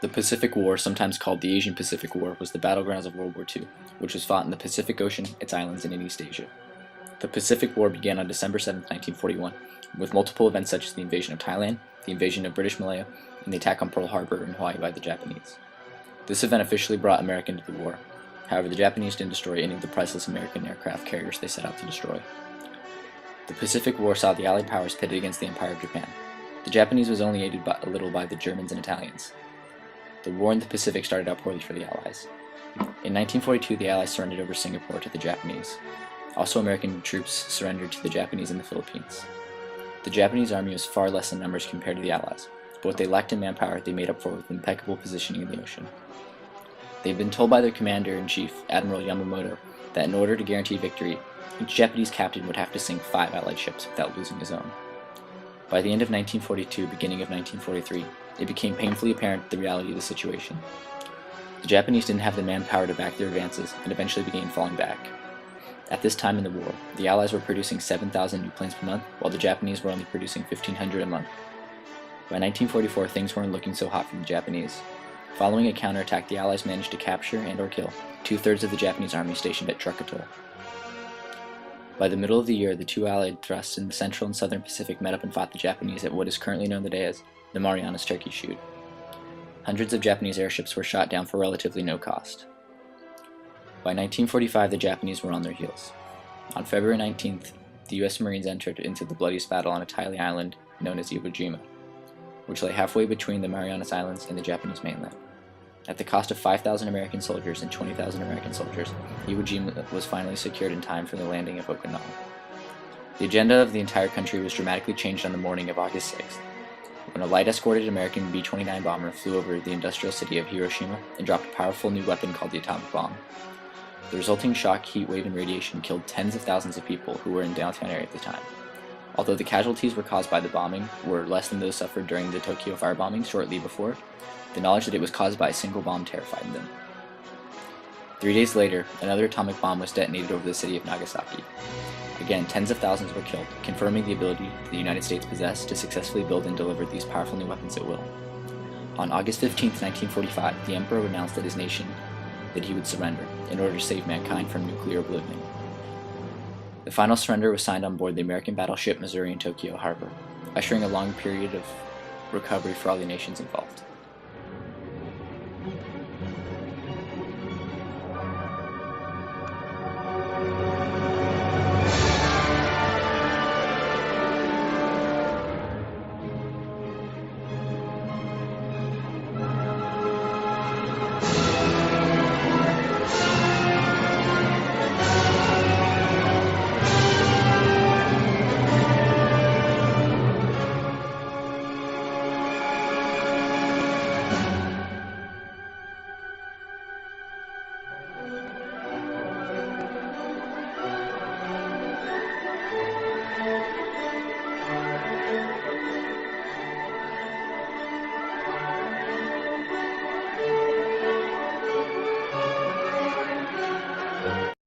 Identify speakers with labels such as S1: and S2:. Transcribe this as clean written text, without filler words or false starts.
S1: The Pacific War, sometimes called the Asian-Pacific War, was the battlegrounds of World War II, which was fought in the Pacific Ocean, its islands, and in East Asia. The Pacific War began on December 7, 1941, with multiple events such as the invasion of Thailand, the invasion of British Malaya, and the attack on Pearl Harbor in Hawaii by the Japanese. This event officially brought America into the war. However, the Japanese didn't destroy any of the priceless American aircraft carriers they set out to destroy. The Pacific War saw the Allied powers pitted against the Empire of Japan. The Japanese was only aided a little by the Germans and Italians. The war in the Pacific started out poorly for the Allies. In 1942, the Allies surrendered over Singapore to the Japanese. Also, American troops surrendered to the Japanese in the Philippines. The Japanese army was far less in numbers compared to the Allies, but what they lacked in manpower they made up for with impeccable positioning in the ocean. They had been told by their commander-in-chief, Admiral Yamamoto, that in order to guarantee victory, each Japanese captain would have to sink 5 Allied ships without losing his own. By the end of 1942, beginning of 1943, it became painfully apparent the reality of the situation. The Japanese didn't have the manpower to back their advances and eventually began falling back. At this time in the war, the Allies were producing 7,000 new planes per month, while the Japanese were only producing 1,500 a month. By 1944, things weren't looking so hot for the Japanese. Following a counterattack, the Allies managed to capture and/or kill 2/3 of the Japanese army stationed at Truk Atoll. By the middle of the year, the two Allied thrusts in the Central and Southern Pacific met up and fought the Japanese at what is currently known today as the Marianas Turkey Shoot. Hundreds of Japanese airships were shot down for relatively no cost. By 1945, the Japanese were on their heels. On February 19th, the U.S. Marines entered into the bloodiest battle on a tiny island known as Iwo Jima, which lay halfway between the Marianas Islands and the Japanese mainland. At the cost of 5,000 American soldiers and 20,000 American soldiers, Iwo Jima was finally secured in time for the landing of Okinawa. The agenda of the entire country was dramatically changed on the morning of August 6th, when a light-escorted American B-29 bomber flew over the industrial city of Hiroshima and dropped a powerful new weapon called the atomic bomb. The resulting shock, heat wave, and radiation killed tens of thousands of people who were in the downtown area at the time. Although the casualties were caused by the bombing were less than those suffered during the Tokyo firebombing shortly before, the knowledge that it was caused by a single bomb terrified them. 3 days later, another atomic bomb was detonated over the city of Nagasaki. Again, tens of thousands were killed, confirming the ability the United States possessed to successfully build and deliver these powerful new weapons at will. On August 15, 1945, the Emperor announced that his nation that he would surrender in order to save mankind from nuclear oblivion. The final surrender was signed on board the American battleship Missouri in Tokyo Harbor, ushering a long period of recovery for all the nations involved.